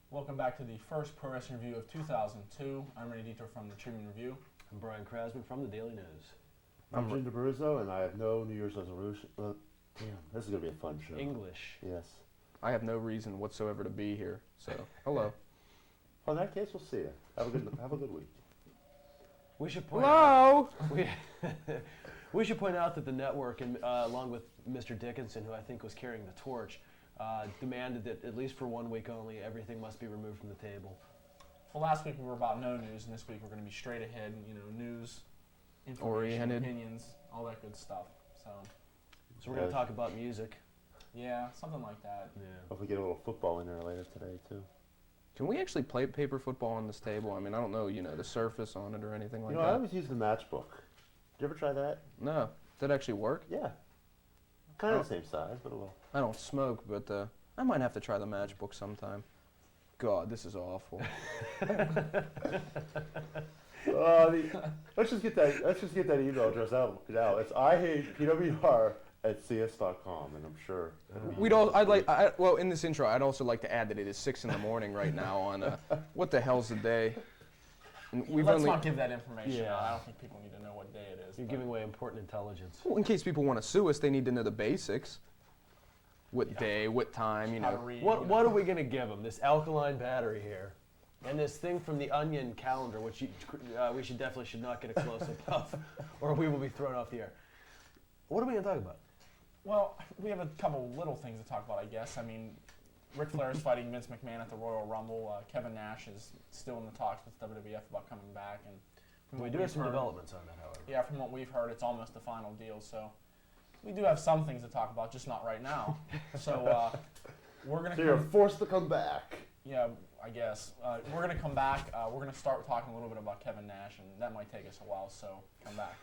Welcome back to the first Pro Wrestling Review of 2002. I'm Randy Dieter from the Tribune Review. I'm Brian Krasman from the Daily News. I'm Jim DeBruzzo, and I have no New Year's resolution. Damn, this is going to be a fun show. English. Yes. I have no reason whatsoever to be here, so hello. Well, in that case, we'll see you. Have a good week. We should point Hello! we should point out that the network, and along with Mr. Dickinson, who I think was carrying the torch, demanded that at least for 1 week only, everything must be removed from the table. Well, last week we were about no news, and this week we're going to be straight ahead, news, information, Oriented. opinions, all that good stuff. So we're going to talk about music. yeah, something like that. Yeah. Hope we get a little football in there later today, too. Can we actually play paper football on this table? I mean, I don't know, the surface on it or anything like I that. always use the matchbook. Did you ever try that? No. Did it actually work? Yeah. Kind of the same size, but it will. I don't smoke, but I might have to try the matchbook sometime. God, this is awful. Let's just get that email address out. It's IHatePWR@cs.com, and I'm sure. In this intro, I'd also like to add that it is 6 in the morning right now on what the hell's the day? And Let's not give that information Yeah. out. I don't think people need to know what day it is. You're giving away important intelligence. Well, in case people want to sue us, they need to know the basics. What day, what time, How to read, What are we going to give them? This alkaline battery here. And this thing from the Onion calendar, which we should not get a close-up of, or we will be thrown off the air. What are we going to talk about? Well, we have a couple little things to talk about, I guess. I mean, Ric Flair is fighting Vince McMahon at the Royal Rumble. Kevin Nash is still in the talks with WWF about coming back. And from We what do we've have some heard- developments on that, however. Yeah, from what we've heard, it's almost the final deal. So we do have some things to talk about, just not right now. So we're going So you're to forced to come back. yeah, I guess. We're going to come back. We're going to start talking a little bit about Kevin Nash, and that might take us a while, so come back.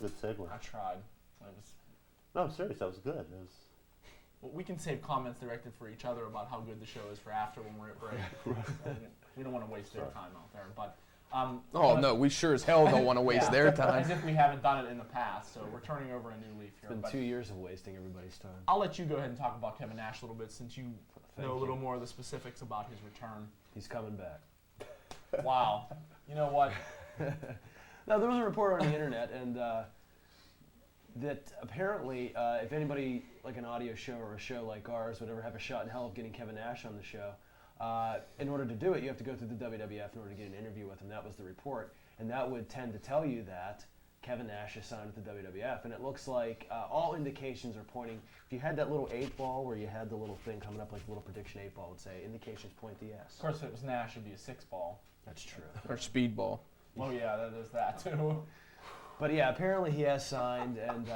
Good segue. I tried. It was, No, I'm serious. That was good. well, we can save comments directed for each other about how good the show is for after when we're at break. We don't want to waste their time out there. But Oh, no, we sure as hell don't want to waste their as time. if we haven't done it in the past. So we're turning over a new leaf here. It's been But 2 years of wasting everybody's time. I'll let you go ahead and talk about Kevin Nash a little bit since you know a you. little more of the specifics about his return. He's coming back. Wow. You know what? Now, there was a report on the internet, and that apparently, if anybody, like an audio show or a show like ours, would ever have a shot in hell of getting Kevin Nash on the show, in order to do it, you have to go through the WWF in order to get an interview with him. That was the report. And that would tend to tell you that Kevin Nash is signed with the WWF. And it looks like all indications are pointing, if you had that little 8-ball where you had the little thing coming up like the little prediction 8-ball would say, indications point to yes. Of course, if it was Nash, it'd be a 6-ball. That's true. Or speedball. Oh, yeah, that is that, too. But yeah, apparently he has signed, and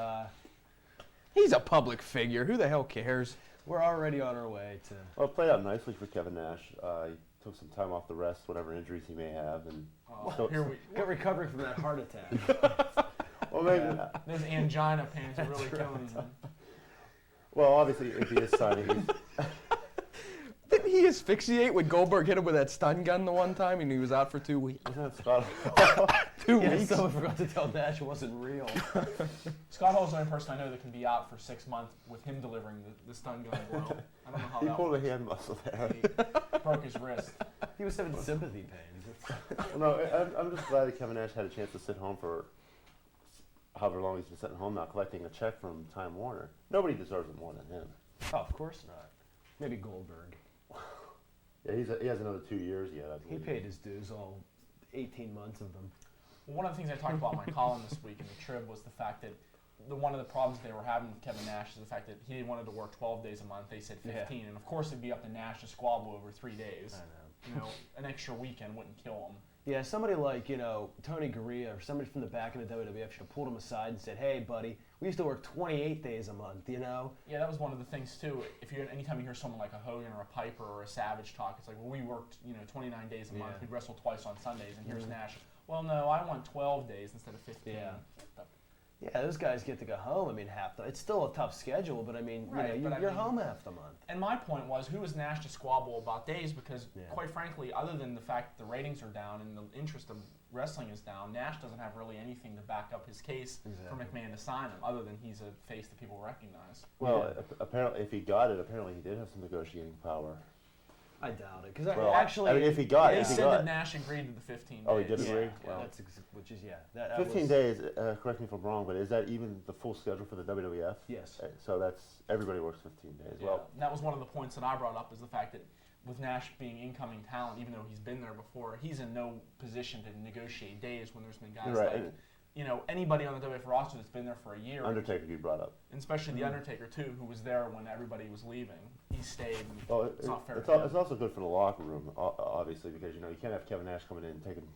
He's a public figure. Who the hell cares? we're already on our way to... Well, it played out nicely for Kevin Nash. He took some time off the rest, whatever injuries he may have, and Oh, here we Got recovering from that heart attack. well, maybe. yeah. Those angina pains are really killing him. Well, obviously, if he is signing, he's, Didn't he asphyxiate when Goldberg hit him with that stun gun the one time and he was out for 2 weeks? isn't that Scott? 2 Yeah, weeks? someone forgot to tell Nash it wasn't real. Scott Hall's the only person I know that can be out for 6 months with him delivering the stun gun blow. I don't know how He that pulled a works. hand muscle there. He broke his wrist. He was having sympathy pains. Well, no, I'm just glad that Kevin Nash had a chance to sit home for however long he's been sitting home now, collecting a check from Time Warner. Nobody deserves it more than him. Oh, of course not. Maybe Goldberg. Yeah, he has another 2 years yet, I He believe. paid his dues, all 18 months of them. Well, one of the things I talked about in my column this week in the Trib was the fact that one of the problems they were having with Kevin Nash is the fact that he wanted to work 12 days a month. They said 15, Yeah. and of course it'd be up to Nash to squabble over 3 days. I know. An extra weekend wouldn't kill him. Yeah, somebody like, Tony Gurria or somebody from the back of the WWF should have pulled him aside and said, hey, buddy, we used to work 28 days a month, Yeah, that was one of the things too. Anytime you hear someone like a Hogan or a Piper or a Savage talk, it's like, well, we worked 29 days a month. Yeah. We'd wrestle twice on Sundays, and here's Nash. Well, no, I want 12 days instead of 15. Yeah. Yeah, those guys get to go home. I mean, it's still a tough schedule, but I mean, Right, you know, but you're I mean- home half the month. And my point was, who is Nash to squabble about days? Because, Yeah. quite frankly, other than the fact that the ratings are down and the interest of wrestling is down, Nash doesn't have really anything to back up his case for McMahon to sign him, other than he's a face that people recognize. Well, apparently, if he got it, apparently he did have some negotiating power. I doubt it, because Well, actually, I mean, if he got They it, if he said got that it. Nash agreed to the 15 days. Oh, he did yeah, agree? well, Wow. which is that 15 was, days, correct me if I'm wrong, but is that even the full schedule for the WWF? Yes. So that's, everybody works 15 days. Yeah. Well, And that was one of the points that I brought up, is the fact that with Nash being incoming talent, even though he's been there before, he's in no position to negotiate days when there's been guys Right, like, and- anybody on the WWF roster that's been there for a year. Undertaker you brought up. And especially The Undertaker, too, who was there when everybody was leaving. He stayed. And Well, it's not fair it's, to him. it's also good for the locker room, obviously, because, you can't have Kevin Nash coming in and taking,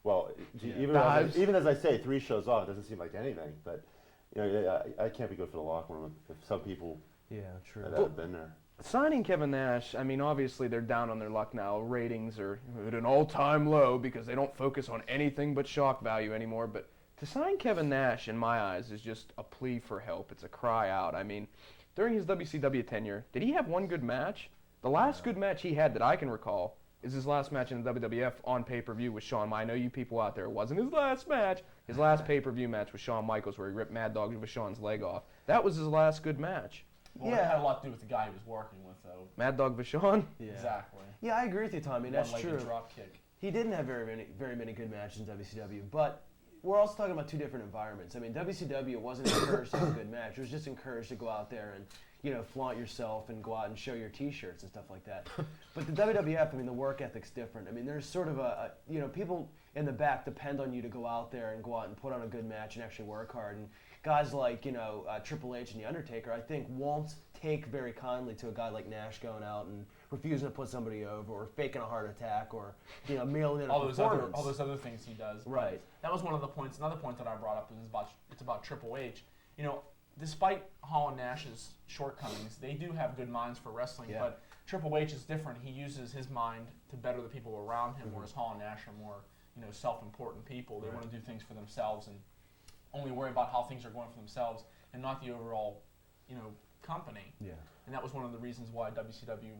well, Yeah. even as I say, 3 shows off, it doesn't seem like anything, but, I can't be good for the locker room if some people yeah, true. that have been there. Signing Kevin Nash, I mean, obviously they're down on their luck now. Ratings are at an all-time low because they don't focus on anything but shock value anymore. But to sign Kevin Nash, in my eyes, is just a plea for help. It's a cry out. I mean, during his WCW tenure, did he have one good match? The last good match he had that I can recall is his last match in the WWF on pay-per-view with Shawn. I know you people out there, it wasn't his last match. His last pay-per-view match with Shawn Michaels, where he ripped Mad Dog Vachon's leg off. That was his last good match. Well, it had a lot to do with the guy he was working with, though. Mad Dog Vachon? Yeah. Exactly. Yeah, I agree with you, Tommy. That's One-legged true. drop kick. He didn't have very many good matches in WCW, but we're also talking about 2 different environments. I mean, WCW wasn't encouraged to have a good match. It was just encouraged to go out there and, flaunt yourself and go out and show your T-shirts and stuff like that. But the WWF, I mean, the work ethic's different. I mean, there's sort of people in the back depend on you to go out there and go out and put on a good match and actually work hard. And guys like, Triple H and The Undertaker, I think, won't take very kindly to a guy like Nash going out and refusing to put somebody over or faking a heart attack or, mailing in a all those performance. other things he does. But Right. that was one of the points. Another point that I brought up is about Triple H. Despite Hall and Nash's shortcomings, they do have good minds for wrestling. Yeah. But Triple H is different. He uses his mind to better the people around him, whereas Hall and Nash are more, self-important people. They want to do things for themselves and only worry about how things are going for themselves and not the overall, company. Yeah. And that was one of the reasons why WCW,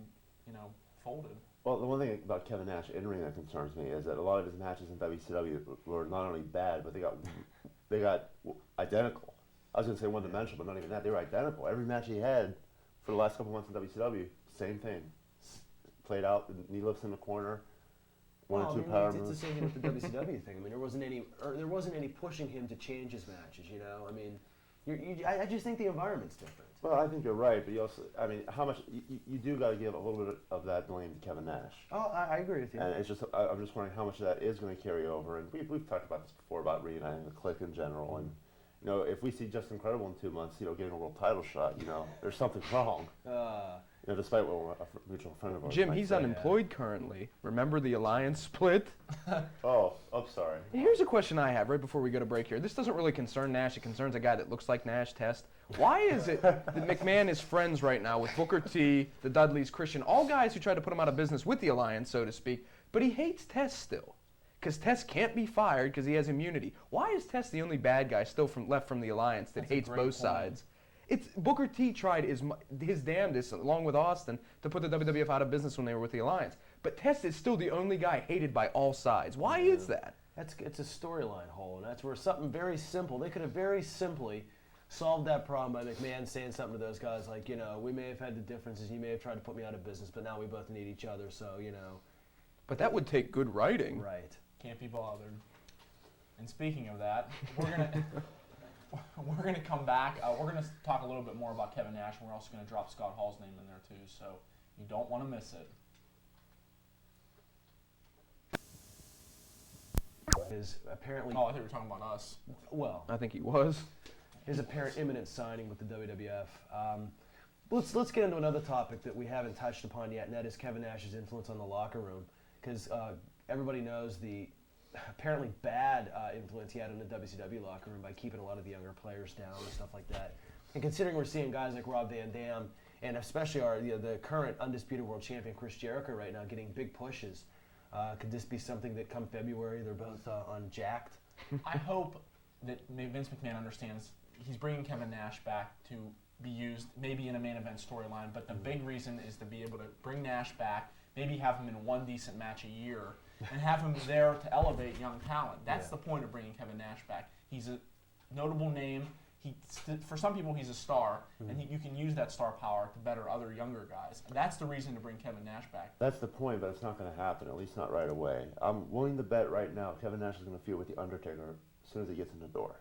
folded. Well, the one thing about Kevin Nash in ring that concerns me is that a lot of his matches in WCW were not only bad, but they got identical. I was going to say one-dimensional, but not even that. They were identical. Every match he had for the last couple months in WCW, same thing. Played out, knee lifts in the corner, one or two power it's moves. the same thing with the WCW thing. I mean, there wasn't any pushing him to change his matches. I mean, I just think the environment's different. Well, I think you're right, but you also, I mean, how much you do got to give a little bit of that blame to Kevin Nash. Oh, I agree with you. And it's just, I'm just wondering how much of that is going to carry over. And we've talked about this before about reuniting the clique in general. And if we see Just Incredible in 2 months, getting a world title shot, there's something wrong. Despite what a mutual friend of ours Jim, might he's say. unemployed currently. Remember the alliance split? Oh, I'm sorry. Here's a question I have right before we go to break here. This doesn't really concern Nash. It concerns a guy that looks like Nash, Test. Why is it that McMahon is friends right now with Booker T, the Dudleys, Christian, all guys who tried to put him out of business with the alliance, so to speak, but he hates Test still? Because Test can't be fired because he has immunity. Why is Test the only bad guy still left from the alliance that That's a hates great both point. sides? Booker T tried his damnedest, along with Austin, to put the WWF out of business when they were with the alliance. But Test is still the only guy hated by all sides. Why is that? It's a storyline hole, and that's where something very simple. They could have very simply solved that problem by McMahon saying something to those guys like, we may have had the differences, you may have tried to put me out of business, but now we both need each other, so, But that would take good writing. Right. Can't be bothered. And speaking of that, we're gonna come back. We're gonna talk a little bit more about Kevin Nash, and we're also gonna drop Scott Hall's name in there too. So you don't want to miss it. His apparently, Oh, I think we were talking about us. well, I think he was. his apparent imminent signing with the WWF. Let's get into another topic that we haven't touched upon yet, and that is Kevin Nash's influence on the locker room, because everybody knows the apparently bad influence he had in the WCW locker room by keeping a lot of the younger players down and stuff like that. And considering we're seeing guys like Rob Van Dam and especially the current undisputed world champion Chris Jericho right now getting big pushes, could this be something that come February they're both on jacked? I hope that Vince McMahon understands he's bringing Kevin Nash back to be used maybe in a main event storyline, but the big reason is to be able to bring Nash back, maybe have him in one decent match a year, and have him there to elevate young talent. That's the point of bringing Kevin Nash back. He's a notable name. For some people, he's a star, and you can use that star power to better other younger guys. And that's the reason to bring Kevin Nash back. That's the point, but it's not going to happen, at least not right away. I'm willing to bet right now Kevin Nash is going to feud with The Undertaker as soon as he gets in the door.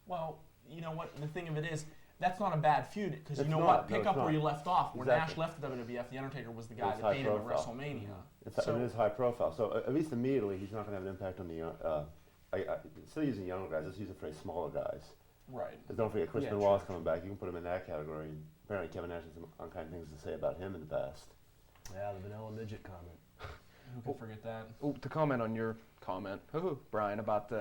Well, you know what? The thing of it is, that's not a bad feud, because you It's know not. what? No, Pick it's up where not. you left off. When Exactly. Nash left the WWF, The Undertaker was the guy It's that beat him at high-profile. WrestleMania. It is high profile, so at least immediately he's not going to have an impact on the. Instead of using younger guys, let's use it for smaller guys. Right. Because don't forget, Chris Yeah, Benoit's coming back. You can put him in that category. Apparently, Kevin Nash has some unkind things to say about him in the past. Yeah, the vanilla midget comment. Who can forget that? Oh, to comment on your comment, Brian, about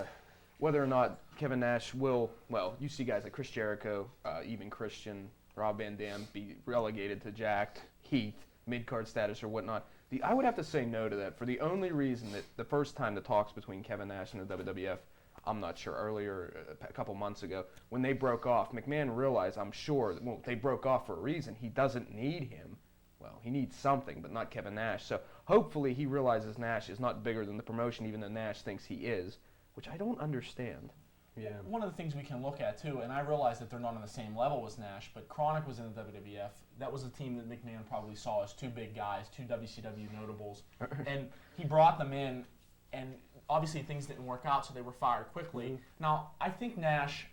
whether or not Kevin Nash will, well, you see guys like Chris Jericho, even Christian, Rob Van Dam be relegated to jacked, Heath, mid-card status or whatnot. I would have to say no to that for the only reason that the first time the talks between Kevin Nash and the WWF, I'm not sure, earlier, a couple months ago, when they broke off, McMahon realized, I'm sure, that they broke off for a reason. He doesn't need him. Well, he needs something, but not Kevin Nash. So hopefully he realizes Nash is not bigger than the promotion, even though Nash thinks he is, which I don't understand. Yeah. One of the things we can look at, too, and I realize that they're not on the same level as Nash, but Chronic was in the WWF. That was a team that McMahon probably saw as two big guys, two WCW notables. And he brought them in, and obviously things didn't work out, so they were fired quickly. Now, I think Nash,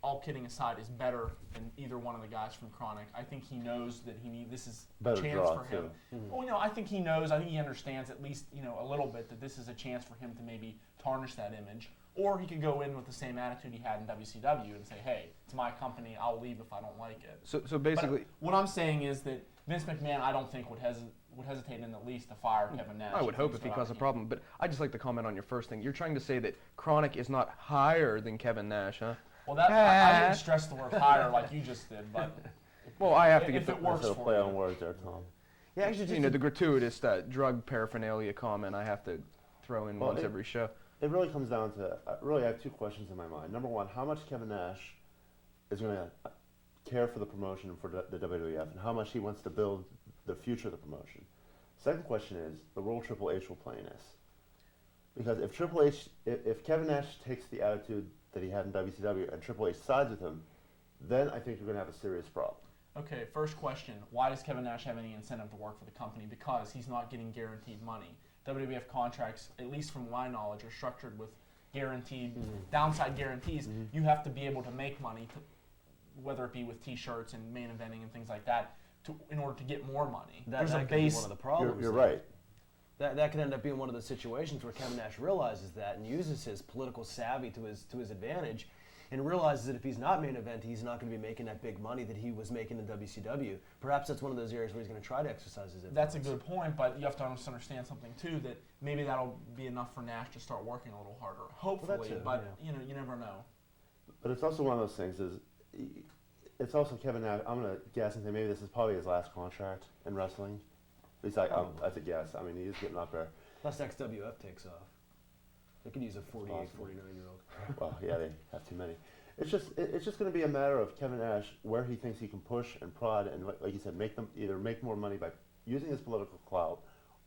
all kidding aside, is better than either one of the guys from Chronic. I think he knows that this is Better a chance draw, for him. too. Well, I think he knows, I think he understands at least, a little bit that this is a chance for him to maybe tarnish that image. Or he could go in with the same attitude he had in WCW and say, hey, it's my company, I'll leave if I don't like it. So basically, But what I'm saying is that Vince McMahon, I don't think would hesitate in the least to fire Kevin Nash. I would hope if he caused a problem, but I just like to comment on your first thing. You're trying to say that Chronic is not higher than Kevin Nash, huh? Well, I didn't stress the word higher like you just did, but Well, I have to if get it the works So for play you. on words there, Tom. Yeah, actually, just the gratuitous drug paraphernalia comment I have to throw in Well, once every show. It really comes down to, I have two questions in my mind. Number one, how much Kevin Nash is going to care for the promotion and for the WWF, and how much he wants to build the future of the promotion. Second question is the role Triple H will play in this. Because if Kevin Nash takes the attitude that he had in WCW and Triple H sides with him, then I think you're going to have a serious problem. Okay, first question. Why does Kevin Nash have any incentive to work for the company? Because he's not getting guaranteed money. WWF contracts, at least from my knowledge, are structured with guaranteed, downside guarantees. You have to be able to make money, whether it be with T-shirts and main eventing and things like that, in order to get more money. There's a could be base. one of the problems. You're though. right. That could end up being one of the situations where Kevin Nash realizes that and uses his political savvy to his advantage, and realizes that if he's not main event, he's not going to be making that big money that he was making in WCW. Perhaps that's one of those areas where he's going to try to exercise his influence. That's a good point, but you have to understand something too, that maybe that'll be enough for Nash to start working a little harder. Hopefully, too, but you never know. But it's also one of those things it's also Kevin Nash, I'm going to guess and say maybe this is probably his last contract in wrestling. At least that's a guess. I mean, he's getting up there. Plus XWF takes off. They could use a 48, Possibly. 49-year-old. Well, yeah, they have too many. It's just going to be a matter of Kevin Nash where he thinks he can push and prod and, like you said, either make more money by using his political clout,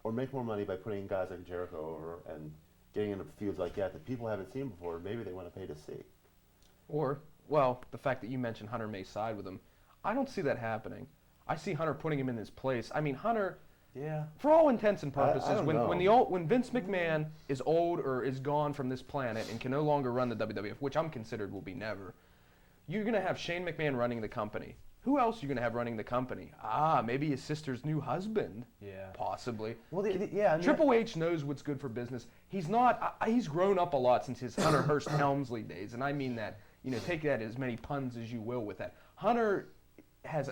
or make more money by putting guys like Jericho over and getting into feuds like that people haven't seen before. Maybe they want to pay to see. Or, well, the fact that you mentioned Hunter may side with him, I don't see that happening. I see Hunter putting him in his place. I mean, Hunter, Yeah. for all intents and purposes, I don't know. when Vince McMahon is old or is gone from this planet and can no longer run the WWF, which I'm considered will be never, you're going to have Shane McMahon running the company. Who else are you going to have running the company? Maybe his sister's new husband. Yeah. Possibly. Well, yeah. I mean, Triple H knows what's good for business. He's not. He's grown up a lot since his Hunter Hearst Helmsley days, and I mean that. Take that as many puns as you will with that. Hunter has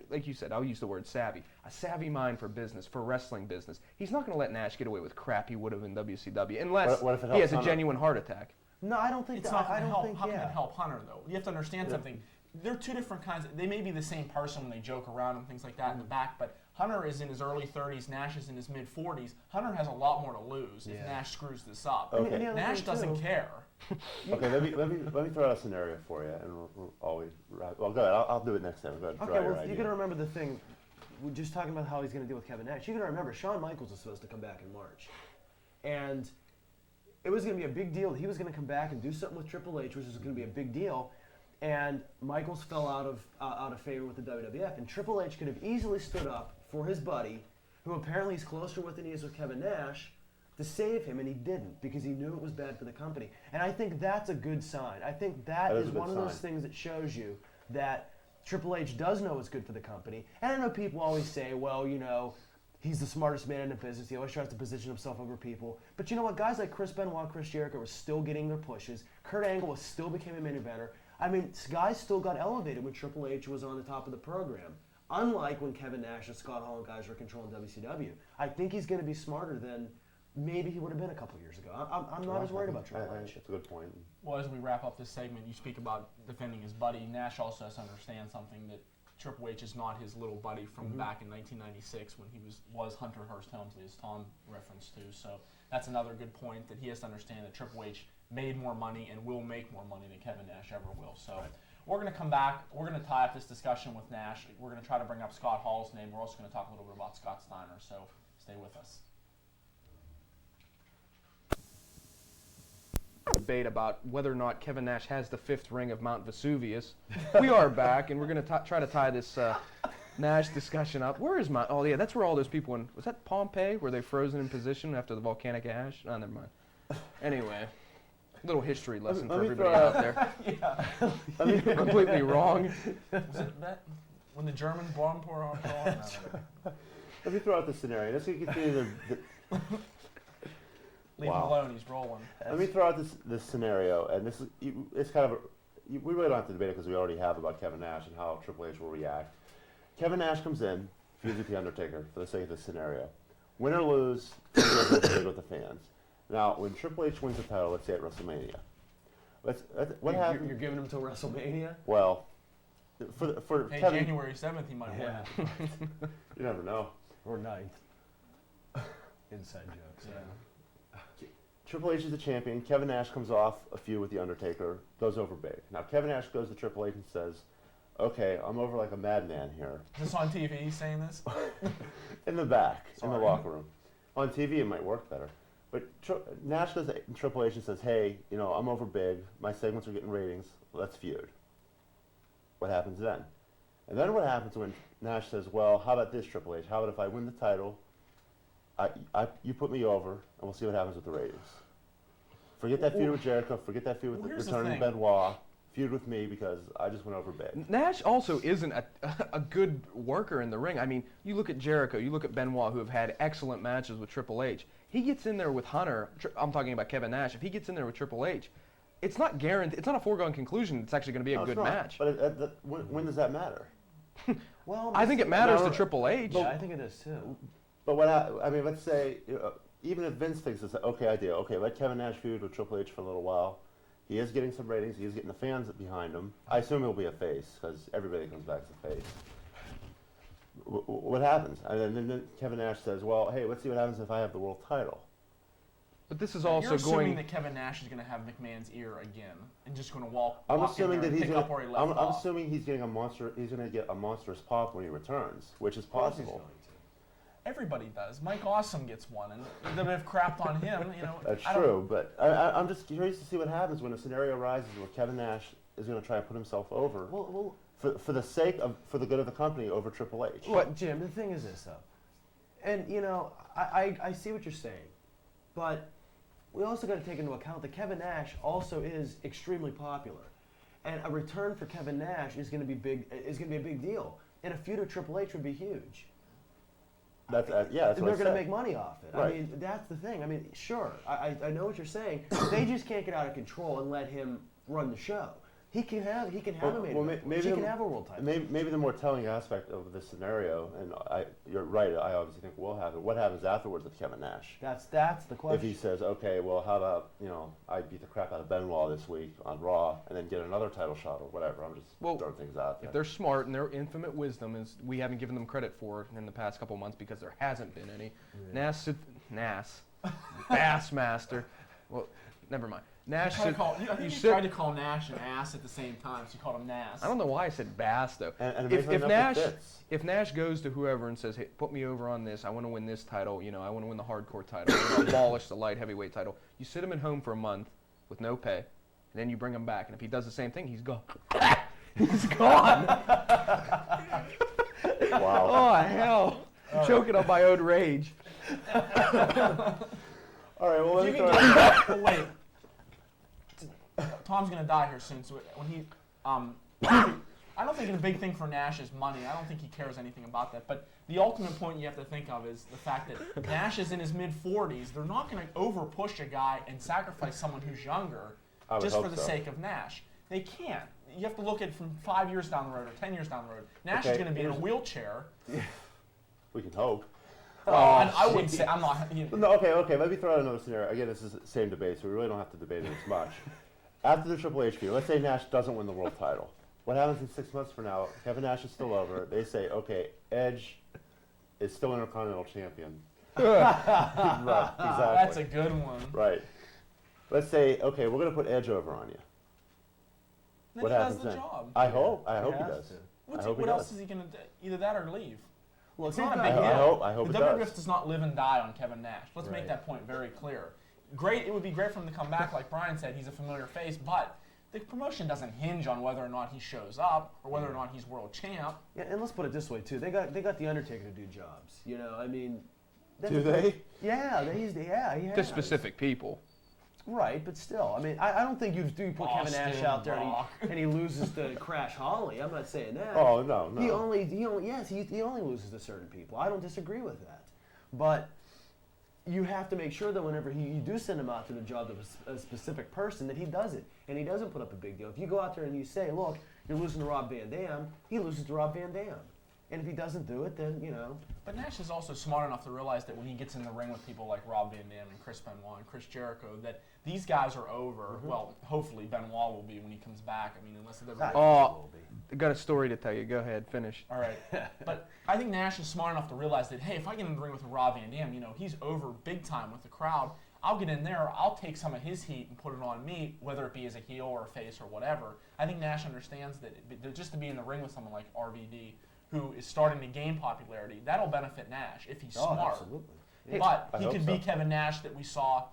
like you said, I'll use the word savvy, a savvy mind for business, for wrestling business. He's not going to let Nash get away with crap he would have in WCW unless What if it he helps has a Hunter? genuine heart attack. No, I don't think It's that. not I going to don't help. think. How can Yeah. it help Hunter though? You have to understand something. They're two different kinds. They may be the same person when they joke around and things like that in the back, but Hunter is in his early 30s. Nash is in his mid 40s. Hunter has a lot more to lose if Yeah. Nash screws this up. Okay. And the other Nash thing, doesn't too- care. Okay, let me throw out a scenario for you, and we'll always. Well, go ahead. I'll do it next time. Go ahead. Okay, well, you got to remember the thing. We're just talking about how he's going to deal with Kevin Nash. You got to remember, Shawn Michaels was supposed to come back in March, and it was going to be a big deal. He was going to come back and do something with Triple H, which was going to be a big deal. And Michaels fell out of favor with the WWF, and Triple H could have easily stood up for his buddy, who apparently is closer with than he is with Kevin Nash, to save him, and he didn't because he knew it was bad for the company. And I think that's a good sign. I think that is one of those things that shows you that Triple H does know what's good for the company. And I know people always say, well, you know, he's the smartest man in the business. He always tries to position himself over people. But you know what? Guys like Chris Benoit, Chris Jericho were still getting their pushes. Kurt Angle still became a main eventer. I mean, guys still got elevated when Triple H was on the top of the program. Unlike when Kevin Nash and Scott Hall and guys were controlling WCW. I think he's going to be smarter than maybe he would have been a couple years ago. I'm not as worried about Triple H. That's a good point. Well, as we wrap up this segment, you speak about defending his buddy. Nash also has to understand something, that Triple H is not his little buddy from back in 1996 when he was Hunter Hearst Helmsley, as Tom referenced to. So that's another good point, that he has to understand that Triple H made more money and will make more money than Kevin Nash ever will. So we're going to come back. We're going to tie up this discussion with Nash. We're going to try to bring up Scott Hall's name. We're also going to talk a little bit about Scott Steiner. So stay with us. Debate about whether or not Kevin Nash has the fifth ring of Mount Vesuvius. We are back, and we're going to try to tie this Nash discussion up. Where is Mount? Oh, yeah, that's where all those people in. Was that Pompeii? Were they frozen in position after the volcanic ash? Oh, never mind. Anyway, little history lesson for everybody out there. Yeah. Completely wrong. Was it that when the German bomb poured on? Let me throw out the scenario. Let's get through the Leave him alone. He's rolling. Let me throw out this scenario, and it's kind of we really don't have to debate it because we already have about Kevin Nash and how Triple H will react. Kevin Nash comes in, feuds with the Undertaker for the sake of this scenario. Win or lose, he goes big with the fans. Now, when Triple H wins the title, let's say at WrestleMania, what happens? You're giving him till WrestleMania? Well, for Hey, Kevin, January 7th, he might win. you never know. Or 9th. Inside jokes. Yeah. Triple H is the champion. Kevin Nash comes off a feud with The Undertaker, goes over big. Now, Kevin Nash goes to Triple H and says, okay, I'm over like a madman here. Is this on TV, he's saying this? In the back, in the Sorry. locker room. On TV, it might work better. But Nash goes to Triple H and says, hey, you know, I'm over big. My segments are getting ratings. Let's feud. What happens then? And then what happens when Nash says, well, how about this, Triple H? How about if I win the title, you put me over, and we'll see what happens with the ratings. Forget that feud with Jericho. Forget that feud with Well, here's the returning thing. Benoit. Feud with me because I just went over big. Nash also isn't a good worker in the ring. I mean, you look at Jericho, you look at Benoit, who have had excellent matches with Triple H. He gets in there with Hunter. I'm talking about Kevin Nash. If he gets in there with Triple H, it's not guaranteed. It's not a foregone conclusion. It's actually going to be a good match. But when does that matter? Well, I think it matters to Triple H. Yeah, I think it is too. But I mean, let's say, even if Vince thinks it's an okay idea, okay, let Kevin Nash feud with Triple H for a little while. He is getting some ratings. He is getting the fans behind him. I assume he'll be a face because everybody comes back as a face. What happens? And then Kevin Nash says, well, hey, let's see what happens if I have the world title. But this is You're also assuming going. that Kevin Nash is going to have McMahon's ear again and just going to walk I'm in assuming there that and he's pick up where he left I'm off. assuming he's getting a monster. He's going to get a monstrous pop when he returns, which is Of course he's possible. going to. Everybody does. Mike Awesome gets one, and they've crapped on him. You know, That's I don't- true, but I'm just curious to see what happens when a scenario arises where Kevin Nash is going to try to put himself over Well, for the sake of for the good of the company over Triple H. But Jim, the thing is this though, and you know, I see what you're saying, but we also got to take into account that Kevin Nash also is extremely popular, and a return for Kevin Nash is going to be big. Is going to be a big deal, and a feud with Triple H would be huge. That's and what they're I going to said. make money off it. Right. I mean, that's the thing. I mean, sure, I know what you're saying. They just can't get out of control and let him run the show. He can have a main event. maybe He can have a world title. Maybe the more telling aspect of this scenario, and you're right. I obviously think will happen. What happens afterwards with Kevin Nash? That's the question. If he says, okay, well, how about I beat the crap out of Benoit this week on Raw, and then get another title shot or whatever. I'm just throwing things out there. If they're smart and their infinite wisdom is we haven't given them credit for in the past couple months because there hasn't been any. Bassmaster. Well, never mind. Nash I said, think you tried to call Nash an ass at the same time, so you called him Nass. I don't know why I said Bass though. And If Nash goes to whoever and says, hey, put me over on this, I want to win this title, I want to win the hardcore title, I want to abolish the light heavyweight title. You sit him at home for a month with no pay, and then you bring him back, and if he does the same thing, he's gone. He's gone. Wow. Oh hell! Choking up my own rage. All right. Well, let me throw Oh, wait. Tom's gonna die here soon, so when he, I don't think the big thing for Nash is money. I don't think he cares anything about that. But the ultimate point you have to think of is the fact that Nash is in his mid-40s. They're not going to over-push a guy and sacrifice someone who's younger just for the sake of Nash. They can't. You have to look at it from 5 years down the road or 10 years down the road. Nash is going to be in a wheelchair. We can hope. I wouldn't say I'm not. No, okay. Let me throw out another scenario. Again, this is the same debate, so we really don't have to debate it as much. After the Triple H feud, let's say Nash doesn't win the world title. What happens in 6 months from now? Kevin Nash is still over. They say, okay, Edge is still Intercontinental Champion. Right, exactly. That's a good one. Right. Let's say, okay, we're going to put Edge over on you. Then What he happens does the then? job. I hope he has does. to. What else is he going to do? Either that or leave. Well, It's not a big I deal. hope the it WWF does. does not live and die on Kevin Nash. Let's make Right. that point very clear. Great, it would be great for him to come back, like Brian said. He's a familiar face, but the promotion doesn't hinge on whether or not he shows up or whether or not he's world champ. Yeah, and let's put it this way too. They got the Undertaker to do jobs. I mean. Do they? Yeah, he To has. specific people. Right, but still, I mean, I don't think you put Kevin Nash Austin, out there Rock. and he loses to Crash Holly. I'm not saying that. Oh, no. He only loses to certain people. I don't disagree with that, but you have to make sure that whenever you do send him out to the job of a specific person, that he does it and he doesn't put up a big deal. If you go out there and you say, look, you're losing to Rob Van Dam, he loses to Rob Van Dam, and if he doesn't do it, then But Nash is also smart enough to realize that when he gets in the ring with people like Rob Van Dam and Chris Benoit and Chris Jericho, that these guys are over. Well, hopefully Benoit will be when he comes back. I mean, unless they're I got a story to tell you. Go ahead, finish. All right. But I think Nash is smart enough to realize that, hey, if I get in the ring with Rob Van Dam, he's over big time with the crowd. I'll get in there, I'll take some of his heat and put it on me, whether it be as a heel or a face or whatever. I think Nash understands that just to be in the ring with someone like RVD, who is starting to gain popularity, that'll benefit Nash if he's smart. Absolutely. But I he hope could so. be Kevin Nash that we saw,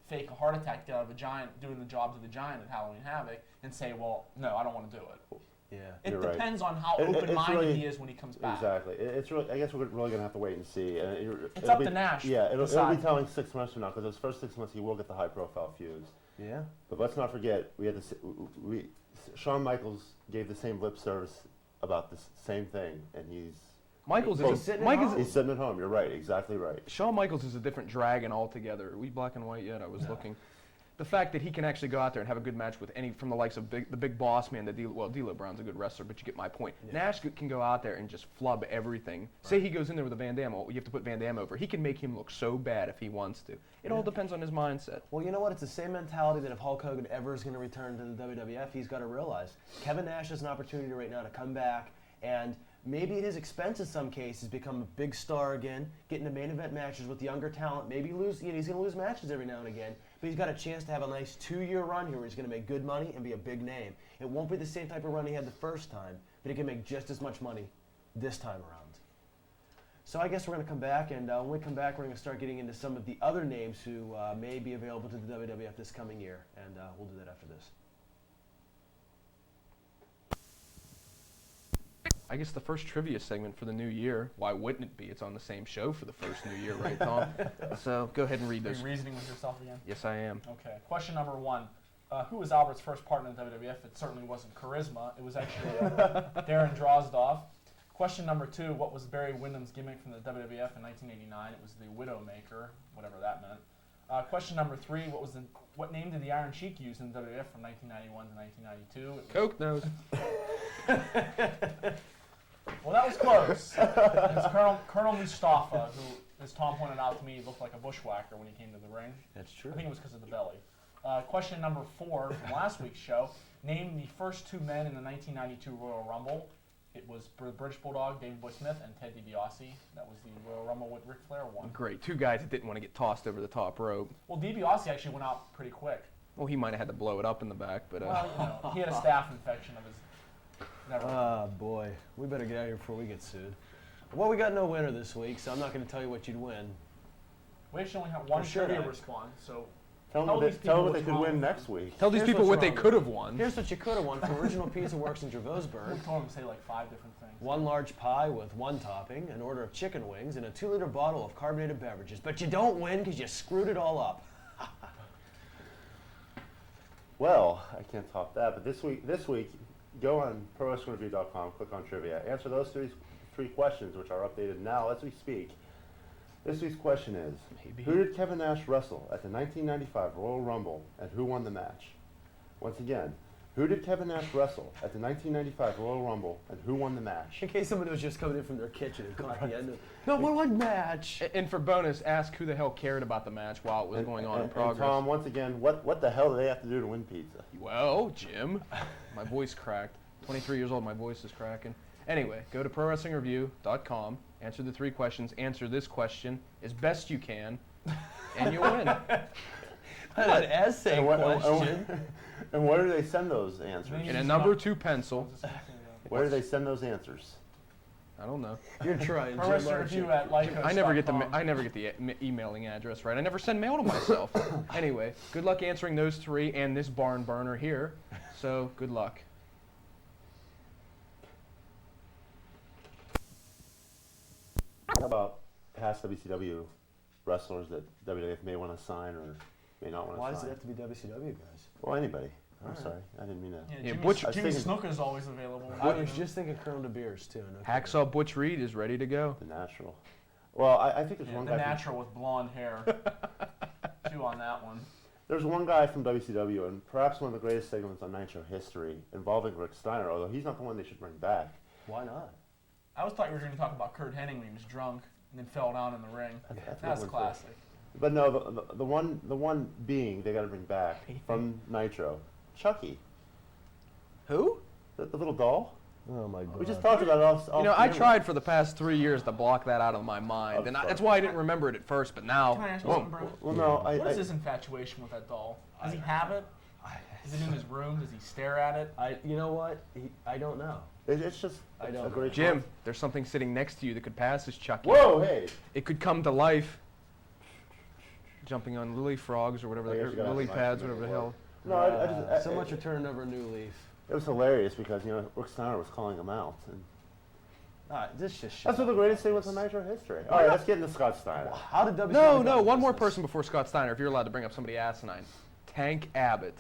fake a heart attack out of a giant, doing the job to the giant at Halloween Havoc, and say, well, no, I don't want to do it. Yeah. It You're right. depends on how It's open-minded really- he is when he comes back. Exactly. It's really. I guess we're really going to have to wait and see. And It's up to Nash. Yeah, it'll decide. be telling 6 months from now, because those first 6 months he will get the high-profile feuds. Yeah. But let's not forget, Shawn Michaels gave the same lip service about this same thing, and he's Michaels He's is sitting at home. he's sitting at home. You're right, exactly right. Shawn Michaels is a different dragon altogether. Are we black and white yet? I was looking. The fact that he can actually go out there and have a good match with any from the likes of the big Bossman, D'Lo Brown's a good wrestler, but you get my point. Yeah. Nash can go out there and just flub everything. Right. Say he goes in there with a Van Dam, you have to put Van Dam over. He can make him look so bad if he wants to. It all depends on his mindset. Well, you know what? It's the same mentality that if Hulk Hogan ever is going to return to the WWF, he's got to realize Kevin Nash has an opportunity right now to come back and maybe at his expense in some cases become a big star again, get into main event matches with younger talent, maybe lose, he's going to lose matches every now and again, but he's got a chance to have a nice 2-year run here where he's going to make good money and be a big name. It won't be the same type of run he had the first time, but he can make just as much money this time around. So I guess we're going to come back, and when we come back, we're going to start getting into some of the other names who may be available to the WWF this coming year, and we'll do that after this. I guess the first trivia segment for the new year, why wouldn't it be? It's on the same show for the first new year, right, Tom? So go ahead and read Are those. you reasoning with yourself again? Yes, I am. Okay. Question number 1. Who was Albert's first partner in WWF? It certainly wasn't Charisma. It was actually Darren Drozdoff. Question number 2. What was Barry Windham's gimmick from the WWF in 1989? It was the Widowmaker, whatever that meant. Question number 3. What name did the Iron Sheik use in the WWF from 1991 to 1992? Coke nose. Well, that was close. It's Colonel Mustafa, who, as Tom pointed out to me, looked like a bushwhacker when he came to the ring. That's true. I think it was because of the belly. Question number 4 from last week's show. Name the first 2 men in the 1992 Royal Rumble. It was British Bulldog, David Boy Smith, and Ted DiBiase. That was the Royal Rumble with Ric Flair won. Great. 2 guys that didn't want to get tossed over the top rope. Well, DiBiase actually went out pretty quick. Well, he might have had to blow it up in the back, but Well, you know, he had a staph infection of his. Never. Ah, boy. We better get out of here before we get sued. Well, we got no winner this week, so I'm not going to tell you what you'd win. We actually only have one Or should trivia I? response, so Tell Tell them these what people they what's could wrong win with next week. tell these Here's people what's what they wrong. could have won. Here's what you could have won for Original Pizza Works in Dravosburg. we told him to say like 5 different things. One large pie with one topping, an order of chicken wings, and a 2-liter bottle of carbonated beverages. But you don't win because you screwed it all up. Well, I can't top that. But this week, go on ProWrestlingReview.com, click on trivia, answer those three questions, which are updated now as we speak. This week's question is: Maybe. Who did Kevin Nash wrestle at the 1995 Royal Rumble, and who won the match? Once again, who did Kevin Nash wrestle at the 1995 Royal Rumble, and who won the match? In case somebody was just coming in from their kitchen and caught the end of it. No, one match. And for bonus, ask who the hell cared about the match while it was going on in And progress. Tom, once again, what the hell do they have to do to win pizza? Well, Jim, my voice cracked. 23 years old, my voice is cracking. Anyway, go to ProWrestlingReview.com, answer the 3 questions, answer this question as best you can, and you win. An essay question. And where do they send those answers? In a number 2 pencil. Where do they send those answers? I don't know. You're trying, Pro Jim, Wrestling aren't Review you? at Lycos. I never get the emailing address right. I never send mail to myself. Anyway, good luck answering those 3 and this barn burner here. So good luck. How about past WCW wrestlers that WWF may want to sign or may not want to Why sign? does it have to be WCW, guys? Well, anybody. I'm Alright. sorry, I didn't mean that. Yeah, Yeah, Jimmy, Butch- Jimmy I was thinking- Snuka's always available. I was just thinking Colonel De Beers, too. No kidding. Hacksaw Butch Reed is ready to go. The natural. Well, I think there's Yeah, one the guy. natural with blonde hair. 2 on that one. There's one guy from WCW, and perhaps one of the greatest segments on Nitro history involving Ric Steiner. Although he's not the one they should bring back. Why not? I always thought you were going to talk about Kurt Hennig when he was drunk and then fell down in the ring. That's That's what classic. But no, the one being they got to bring back from Nitro, Chucky, Who? the little doll. Oh, my God. We just talked about it off. You know, I tried for the past 3 years to block that out of my mind, I'm and sorry. that's why I didn't remember it at first. But now, Can I ask you whoa. something, Brian? Well, no, What is I his infatuation with that doll? Does he have it? Is it in his room? Does he stare at it? You know what? I don't know. it's just I don't a know. great Jim, there's something sitting next to you that could pass as Chucky. Whoa, hey! It could come to life. Jumping on lily frogs or whatever, I guess you gotta lily have pads, some whatever the extra hell. No, I just so much for turning over a new leaf. it was hilarious because Rick Steiner was calling him out. And All right, this just that's one of the greatest thing with the Nitro history. All right, let's get into Scott Steiner. How did WCW No, go one more business? person before Scott Steiner, if you're allowed to bring up somebody asinine. Tank Abbott.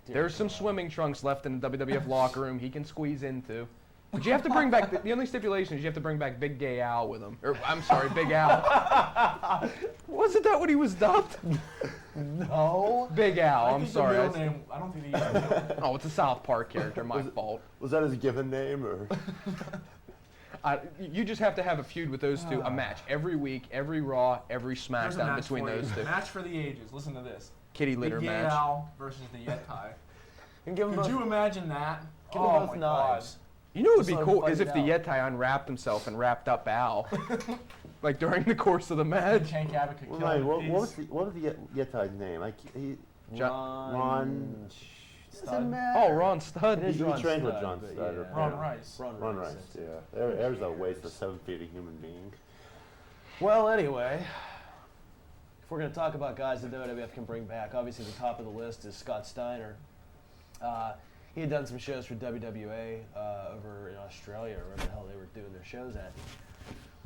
There's some swimming trunks left in the WWF locker room he can squeeze into. But you have to bring back, the only stipulation is you have to bring back Big Gay Al with him. Or, I'm sorry, Big Al. Wasn't that what he was dubbed? No. Big Al, I I'm think sorry. The real name, I don't think he used it. Oh, it's a South Park character, my fault. Was that his given name or? You just have to have a feud with those two, a match every week, every Raw, every Here's a SmackDown match between for you. those two. Match for the ages. Listen to this. Kitty litter Big Gay match. Al versus the Yeti. And give them Could both, you imagine that? give them Oh both my knives. You know what would Just be let 'em cool fight is it if the out. Yeti unwrapped himself and wrapped up Al, like during the course of the God. match. Tank Abbott could Well, kill Ryan, him. what was the Yeti's name? Ron. Stud. Oh, Ron Studd. It is He Ron trained with Studd, John but Studd, yeah. or- Ron Rice. Ron Rice. that's Yeah, it. there's a waste of 7 feet of human being. Well, anyway, if we're going to talk about guys that WWF can bring back, obviously the top of the list is Scott Steiner. He had done some shows for WWA over in Australia or wherever the hell they were doing their shows at.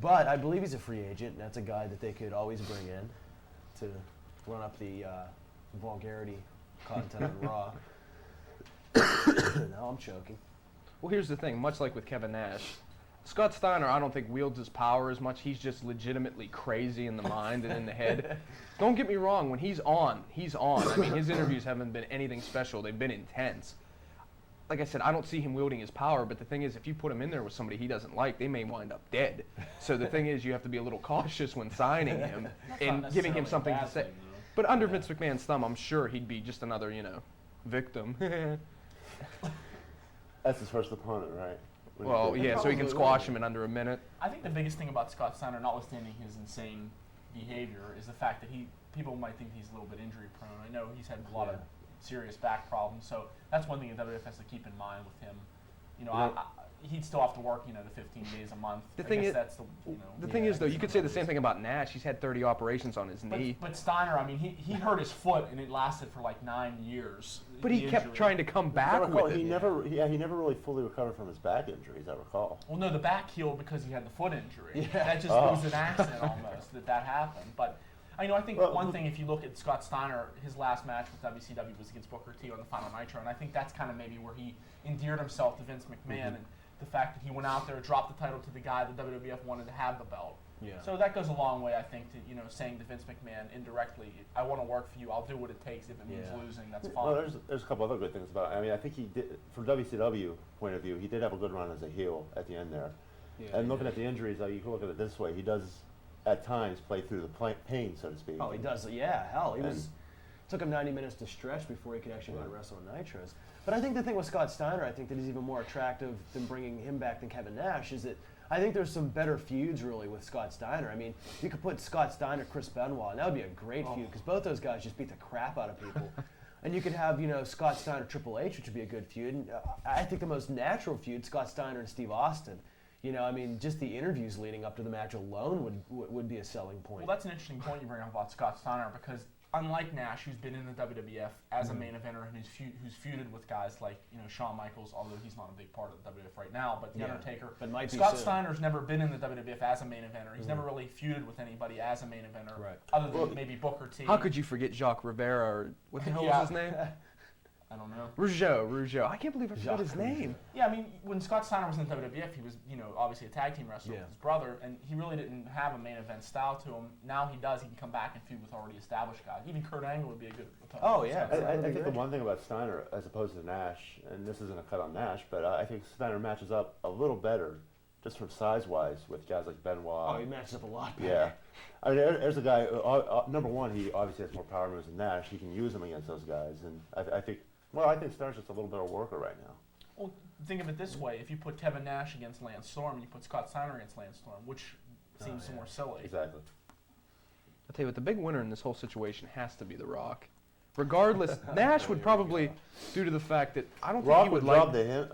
But I believe he's a free agent, and that's a guy that they could always bring in to run up the vulgarity content on Raw. Now I'm choking. Well, here's the thing. Much like with Kevin Nash, Scott Steiner, I don't think wields his power as much. He's just legitimately crazy in the mind and in the head. Don't get me wrong. When he's on, he's on. I mean, his interviews haven't been anything special. They've been intense. Like I said, I don't see him wielding his power, but the thing is, if you put him in there with somebody he doesn't like, they may wind up dead. So the thing is, you have to be a little cautious when signing him and giving him something to say. But under Vince McMahon's thumb, I'm sure he'd be just another, victim. That's his first opponent, right? When Well, did- yeah, so he can Probably squash will. him in under a minute. I think the biggest thing about Scott Steiner, notwithstanding his insane behavior, is the fact that people might think he's a little bit injury prone. I know he's had a lot of serious back problems. So that's one thing that WWF has to keep in mind with him. You know, Yeah. he'd still have to work, you know, the 15 days a month. The I thing guess is- that's the, you know. The thing is, though, you could say the same thing about Nash. He's had 30 operations on his knee. But Steiner, I mean, he hurt his foot and it lasted for like 9 years. But the he kept injury. trying to come As I back recall, with he it. never really fully recovered from his back injuries. I recall. Well, no, the back healed because he had the foot injury. Yeah. That just Oh. it was an accident almost that happened. But I think Well, one thing, if you look at Scott Steiner, his last match with WCW was against Booker T on the Final Nitro, and I think that's kind of maybe where he endeared himself to Vince McMahon and the fact that he went out there, dropped the title to the guy that WWF wanted to have the belt. Yeah. So that goes a long way, I think, to saying to Vince McMahon indirectly, I want to work for you. I'll do what it takes. If it means Yeah. losing, that's fine. Well, there's a couple other good things about it. I mean, I think he did, from WCW point of view, he did have a good run as a heel at the end there. Yeah, And he looking did. at the injuries, you can look at it this way: he does at times play through the pain, so to speak. Oh, he does. Yeah, hell, he And- was. Took him 90 minutes to stretch before he could actually go to wrestle on Nitros. But I think the thing with Scott Steiner, I think that is even more attractive than bringing him back than Kevin Nash, is that I think there's some better feuds really with Scott Steiner. I mean, you could put Scott Steiner, Chris Benoit, and that would be a great feud because both those guys just beat the crap out of people. And you could have, Scott Steiner, Triple H, which would be a good feud. And I think the most natural feud, Scott Steiner and Steve Austin. Just the interviews leading up to the match alone would be a selling point. Well, that's an interesting point you bring up about Scott Steiner because unlike Nash, who's been in the WWF as a main eventer and who's feuded with guys like Shawn Michaels, although he's not a big part of the WWF right now, but The Undertaker. But might be Scott soon. Steiner's never been in the WWF as a main eventer. He's never really feuded with anybody as a main eventer, Right. other than maybe Booker T. How could you forget Jacques Rivera, or what the hell Yeah. was his name? I don't know. Rougeau. I can't believe I forgot his Jacques name. Yeah, I mean, when Scott Steiner was in the WWF, he was, obviously a tag team wrestler Yeah. with his brother, and he really didn't have a main event style to him. Now he does. He can come back and feud with already established guys. Even Kurt Angle would be a good opponent. Oh, yeah. So, I think the one thing about Steiner, as opposed to Nash, and this isn't a cut on Nash, but I think Steiner matches up a little better, just from size-wise, with guys like Benoit. Oh, he matches up a lot better. Yeah. I mean, there's a guy, number one, he obviously has more power moves than Nash. He can use them against those guys. And I think Steiner's just a little better worker right now. Well, think of it this way: if you put Kevin Nash against Lance Storm, and you put Scott Steiner against Lance Storm, which seems more silly. Exactly. I'll tell you what, the big winner in this whole situation has to be The Rock. Regardless, Nash would probably, due to the fact that I don't think Rock he would would like drop to him.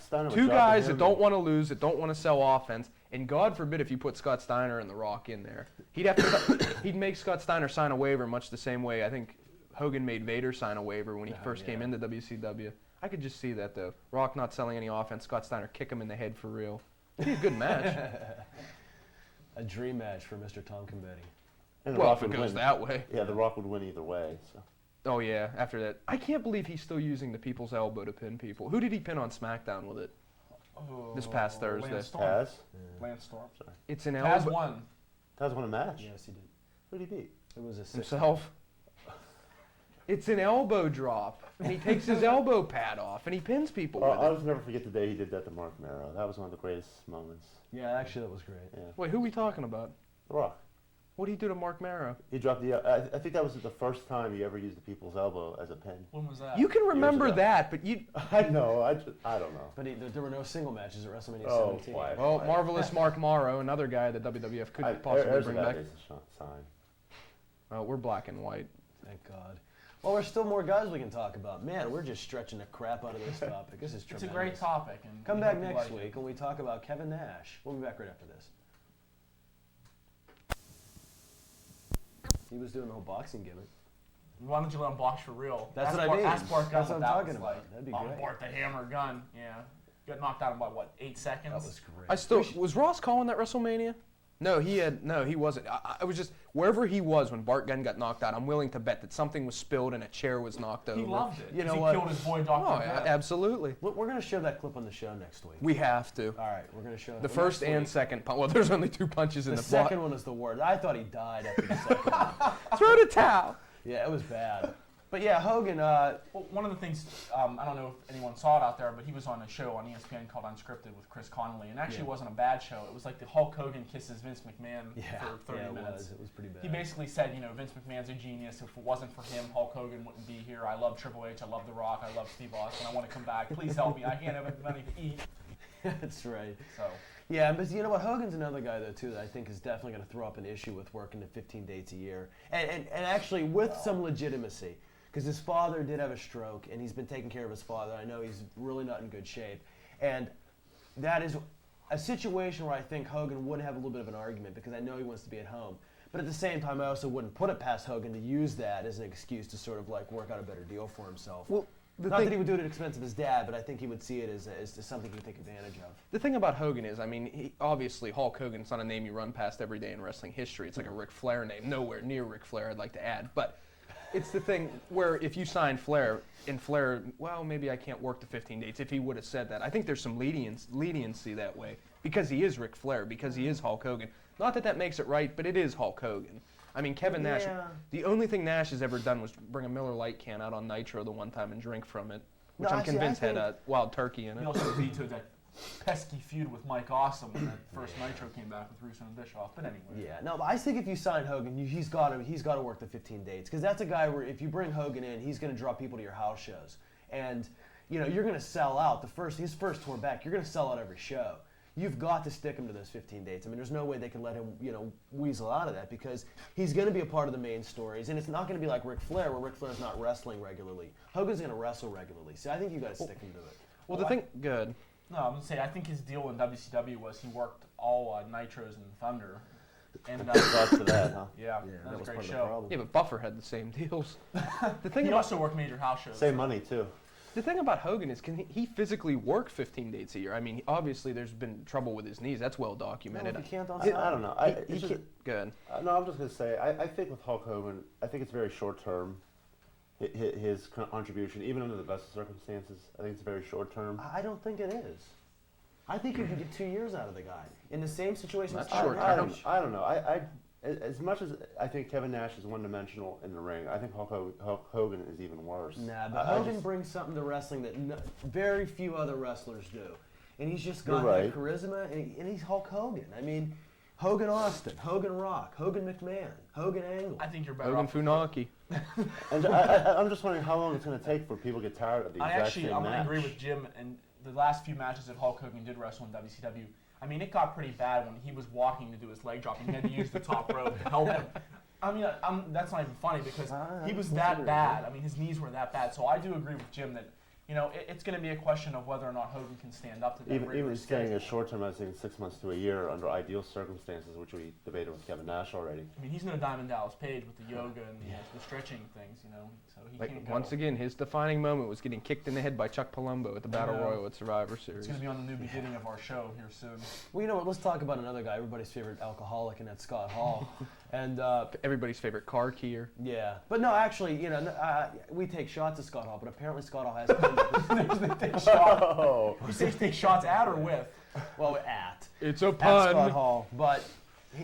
Steiner would two drop to guys him that don't want to lose, that don't want to sell offense, and God forbid if you put Scott Steiner and The Rock in there. He'd make Scott Steiner sign a waiver much the same way I think Hogan made Vader sign a waiver when he first came into WCW. I could just see that, though. Rock not selling any offense, Scott Steiner kick him in the head for real. It'd be a good match. A dream match for Mr. Tonkin Betty. And The Well, Rock if it would goes win. that way. Yeah, The Rock would win either way. So. Oh, yeah, after that. I can't believe he's still using the people's elbow to pin people. Who did he pin on SmackDown with it? This past Thursday. Lance Storm. Taz? Lance Storm. It's an Taz elbow. won. Taz won a match. Yes, he did. Who did he beat? It was a six. Himself. It's an elbow drop, and he takes his elbow pad off, and he pins people with I'll it. just never forget the day he did that to Mark Merrow. That was one of the greatest moments. Yeah, actually, that was great. Yeah. Wait, who are we talking about? The Rock. What did he do to Mark Marrow? He dropped the. I think that was the first time he ever used the people's elbow as a pin. When was that? You can remember ago. that, but you. I know. I don't know. But there were no single matches at WrestleMania Oh, 17. why? Well, marvelous Mark Morrow, another guy that WWF could possibly there's bring a back. bad sign. We're black and white. Thank God. Well, there's still more guys we can talk about. Man, we're just stretching the crap out of this topic. This is It's tremendous. a great topic. And Come we back hope you next like it. week when we talk about Kevin Nash. We'll be back right after this. He was doing the whole boxing gimmick. Why don't you let him box for real? That's Ask what I Bart- mean. Ask Bart Gunn That's what I'm that talking was about. like. That'd be Oh, great. Bart the Hammer Gunn. Yeah. Got knocked out in what, 8 seconds? That was great. I still was Ross calling that WrestleMania? No, he wasn't. I was just wherever he was when Bart Gunn got knocked out. I'm willing to bet that something was spilled and a chair was knocked over. He loved it. You 'cause know he what? killed his boy, Oh, Dr. yeah, Death. absolutely. We're going to show that clip on the show next week. We have to. All right, we're going to show The first next and week. second punch. Well, there's only 2 punches in The the second one is the worst. I thought he died after the second one. Throw the towel. Yeah, it was bad. But yeah, Hogan, Well, one of the things, I don't know if anyone saw it out there, but he was on a show on ESPN called Unscripted with Chris Connolly, and actually Yeah. it wasn't a bad show. It was like the Hulk Hogan kisses Vince McMahon for 30 yeah, minutes. it was pretty bad. He basically said, Vince McMahon's a genius. If it wasn't for him, Hulk Hogan wouldn't be here. I love Triple H. I love The Rock. I love Steve Austin. I want to come back. Please help me. I can't have money to eat. That's right. So Yeah, but you know what? Hogan's another guy, though, too, that I think is definitely going to throw up an issue with working the 15 dates a year. And actually with some legitimacy. because his father did have a stroke, and he's been taking care of his father. I know he's really not in good shape, and that is a situation where I think Hogan would have a little bit of an argument, because I know he wants to be at home. But at the same time, I also wouldn't put it past Hogan to use that as an excuse to sort of like work out a better deal for himself. Well, not that he would do it at the expense of his dad, but I think he would see it as something he could take advantage of. The thing about Hogan is, I mean, obviously Hulk Hogan's not a name you run past every day in wrestling history. It's like a Ric Flair name, nowhere near Ric Flair, I'd like to add. But it's the thing where if you sign Flair, and Flair, well, maybe I can't work the 15 dates, if he would have said that. I think there's some leniency that way, because he is Ric Flair, because he is Hulk Hogan. Not that that makes it right, but it is Hulk Hogan. I mean, Kevin Nash, the only thing Nash has ever done was bring a Miller Lite can out on Nitro the one time and drink from it, which I'm convinced had a wild turkey in it. He also vetoed that pesky feud with Mike Awesome when that first Nitro came back with Russo and Bischoff. But anyway. Yeah, no, but I think if you sign Hogan, he's got to work the 15 dates, because that's a guy where if you bring Hogan in, he's going to draw people to your house shows, and you know you're going to sell out his first tour back. You're going to sell out every show. You've got to stick him to those 15 dates. I mean, there's no way they can let him, weasel out of that, because he's going to be a part of the main stories, and it's not going to be like Ric Flair, where Ric Flair's not wrestling regularly. Hogan's going to wrestle regularly, so I think you got to stick him to it. Well, the thing, good. No, I'm going to say, I think his deal in WCW was he worked all Nitros and Thunder. And Thoughts for that, huh? yeah, that was a great show. Yeah, but Buffer had the same deals. The thing He about, also worked major house shows. Same money too. the thing about Hogan is, can he physically work 15 dates a year? I mean, obviously there's been trouble with his knees. That's well documented. No, if you can't, don't I sign. don't know. Good. No, I'm just going to say, I think with Hulk Hogan, I think it's very short term. His contribution, even under the best of circumstances, I think it's very short term. I don't think it is. I think you could get 2 years out of the guy in the same situation. That's as short I term. don't know. As much as I think Kevin Nash is one-dimensional in the ring, I think Hulk Hogan is even worse. Nah, but Hogan brings something to wrestling that very few other wrestlers do. And he's just got You're that charisma, and he's Hulk Hogan. I mean, Hogan Austin, Hogan Rock, Hogan McMahon, Hogan Angle. I think you're better Hogan off. Funaki. And I'm just wondering how long it's going to take for people to get tired of the exact same I'm going to match. agree with Jim. And the last few matches that Hulk Hogan did wrestle in WCW, I mean, it got pretty bad when he was walking to do his leg drop and he had to use the top rope to help him. I mean, that's not even funny because he was that bad. I mean, his knees were that bad. So I do agree with Jim that, it's going to be a question of whether or not Hogan can stand up to that. Even staying as short term as 6 months to a year under ideal circumstances, which we debated with Kevin Nash already. I mean, he's no Diamond Dallas Page with the yoga and the stretching things, so he can't go. Once again, his defining moment was getting kicked in the head by Chuck Palumbo at the Battle Royal at Survivor Series. It's going to be on the new beginning of our show here soon. Well, you know what? Let's talk about another guy, everybody's favorite alcoholic, and that's Scott Hall. And everybody's favorite car keyer. yeah, but no, actually, we take shots at Scott Hall, but apparently Scott Hall has. Take shots. Oh, You say take shots at or with? Well, at It's a Scott pun. Hall, but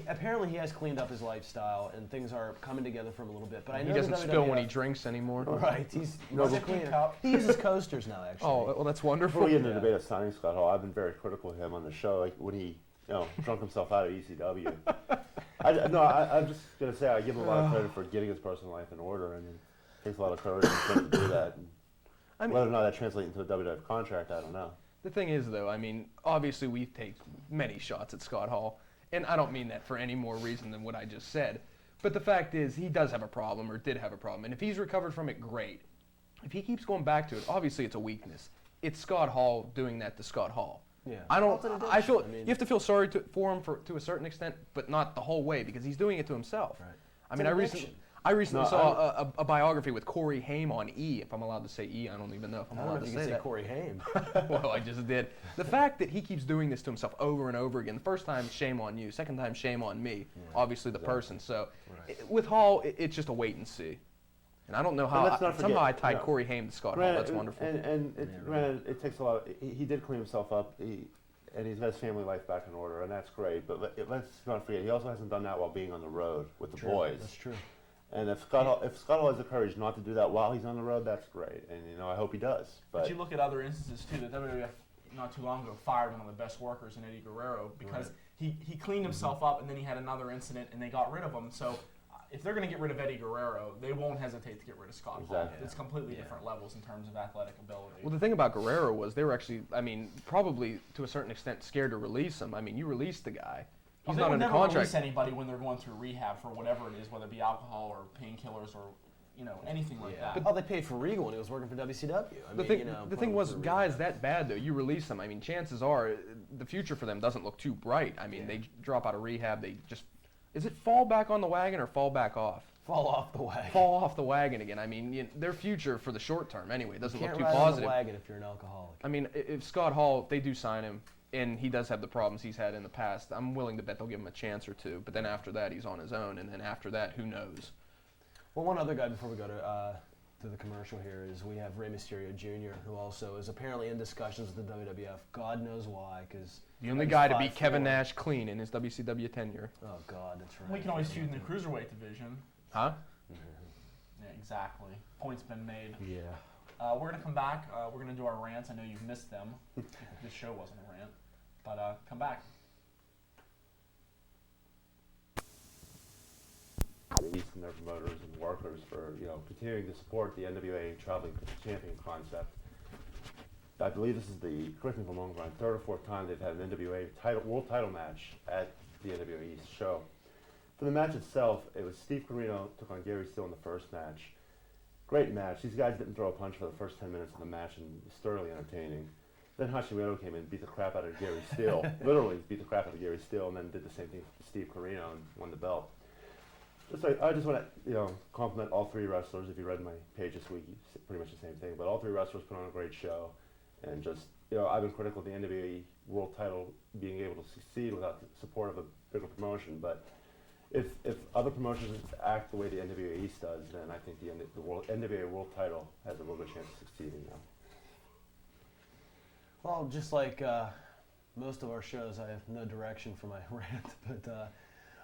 apparently he has cleaned up his lifestyle and things are coming together for him a little bit. But I know He doesn't the spill when WWF he drinks anymore. Right, he's No, much but- cleaner. He uses coasters now, actually. Oh, well, that's wonderful. before we get into Yeah. the debate of signing Scott Hall, I've been very critical of him on the show, like when he drunk himself out of ECW. I'm just going to say I give him a lot of credit for getting his personal life in order, and it takes a lot of courage for him to do that. And I mean, whether or not that translates into a WWF contract, I don't know. the thing is, though, I mean, obviously we take many shots at Scott Hall, and I don't mean that for any more reason than what I just said. But the fact is, he does have a problem, or did have a problem, and if he's recovered from it, great. If he keeps going back to it, obviously it's a weakness. It's Scott Hall doing that to Scott Hall. Yeah. I don't. It's an I feel addiction. I mean- you have to feel sorry for him to a certain extent, but not the whole way because he's doing it to himself. Right. I It's mean, an I recently No, saw a biography with Corey Haim on E. If I'm allowed to say E, I don't even know if I'm I don't know allowed if to you can say say that. Corey Haim. Well, I just did. The fact that he keeps doing this to himself over and over again. The first time, shame on you. Second time, shame on me. Obviously, the person. So, with Hall, it's just a wait and see. And I don't know how. let's not Somehow I forget, tied Corey Haim to Scott Hall. That's wonderful. Granted, it takes a lot. He did clean himself up, and he's got his family life back in order, and that's great. But let's not forget, he also hasn't done that while being on the road with the boys. That's true. And if Scott Hall has the courage not to do that while he's on the road, that's great. And I hope he does. But you look at other instances too. The WWF not too long ago fired one of the best workers in Eddie Guerrero because he cleaned himself up and then he had another incident and they got rid of him. So if they're going to get rid of Eddie Guerrero, they won't hesitate to get rid of Scott Hall. Exactly. It's completely different levels in terms of athletic ability. Well, the thing about Guerrero was they were actually, I mean, probably to a certain extent scared to release him. I mean, you released the guy. He's they not would under never contract. release anybody when they're going through rehab for whatever it is, whether it be alcohol or painkillers or anything like Yeah. that. Oh, they paid for Regal when he was working for WCW. The thing was, guys that bad though, you release them. I mean, chances are the future for them doesn't look too bright. I mean, they drop out of rehab. They just, is it fall back on the wagon or fall back off? Fall off the wagon. Fall off the wagon again. I mean, their future for the short term anyway doesn't look too You can't ride positive. on the wagon if you're an alcoholic. I mean, if Scott Hall, if they do sign him, and he does have the problems he's had in the past, I'm willing to bet they'll give him a chance or two. But then after that, he's on his own, and then after that, who knows? Well, one other guy before we go to the commercial here is we have Rey Mysterio Jr., who also is apparently in discussions with the WWF. God knows why, because The only guy to beat Kevin Nash clean in his WCW tenure. Oh God, that's right. We can always feud in the cruiserweight division. Huh? Yeah, exactly. Point's been made. Yeah. We're gonna come back. We're gonna do our rants. I know you've missed them. This show wasn't a rant, but come back. East and their promoters and workers for continuing to support the NWA traveling champion concept. I believe this is the, correct me if I'm wrong, Brian, third or fourth time they've had an NWA world title match at the NWA East show. For the match itself, it was Steve Corino took on Gary Steele in the first match. Great match. These guys didn't throw a punch for the first 10 minutes of the match, and it was thoroughly entertaining. Then Hashimoto came in and beat the crap out of Gary Steele, literally beat the crap out of Gary Steele, and then did the same thing for Steve Corino and won the belt. I just want to compliment all three wrestlers. If you read my page this week, pretty much the same thing. But all three wrestlers put on a great show, and just I've been critical of the NWA World Title being able to succeed without the support of a bigger promotion. But if other promotions act the way the NWA East does, then I think the NWA World Title has a real good chance of succeeding now. Well, just like most of our shows, I have no direction for my rant, but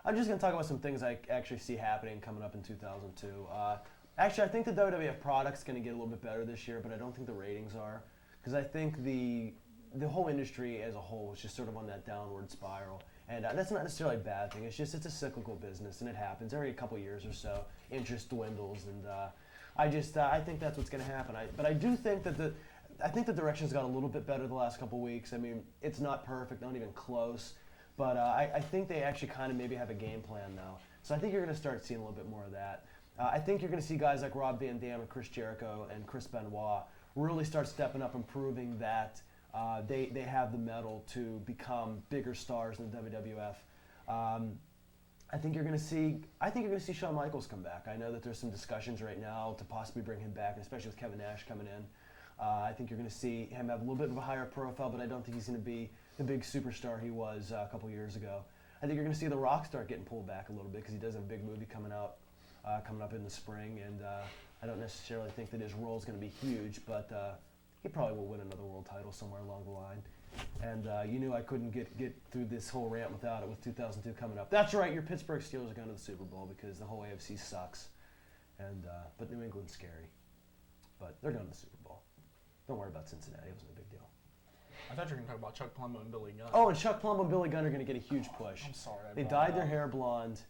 I'm just going to talk about some things I actually see happening coming up in 2002. Actually, I think the WWF product's going to get a little bit better this year, but I don't think the ratings are, because I think the whole industry as a whole is just sort of on that downward spiral, and that's not necessarily a bad thing. It's a cyclical business, and it happens every couple years or so. Interest dwindles, and I think that's what's going to happen. But I do think that the direction's got a little bit better the last couple weeks. I mean, it's not perfect, not even close. But I think they actually kind of maybe have a game plan now. So I think you're going to start seeing a little bit more of that. I think you're going to see guys like Rob Van Dam and Chris Jericho and Chris Benoit really start stepping up and proving that they have the mettle to become bigger stars in the WWF. I think you're going to see Shawn Michaels come back. I know that there's some discussions right now to possibly bring him back, especially with Kevin Nash coming in. I think you're going to see him have a little bit of a higher profile, but I don't think he's going to be the big superstar he was a couple years ago. I think you're going to see The Rock start getting pulled back a little bit because he does have a big movie coming up in the spring, and I don't necessarily think that his role is going to be huge, but he probably will win another world title somewhere along the line. And you knew I couldn't get through this whole rant without it with 2002 coming up. That's right, your Pittsburgh Steelers are going to the Super Bowl because the whole AFC sucks, and but New England's scary. But they're going to the Super Bowl. Don't worry about Cincinnati. It wasn't a big deal. I thought you were going to talk about Chuck Palumbo and Billy Gunn. Oh, and Chuck Palumbo and Billy Gunn are going to get a huge push. I'm sorry. They dyed their hair blonde.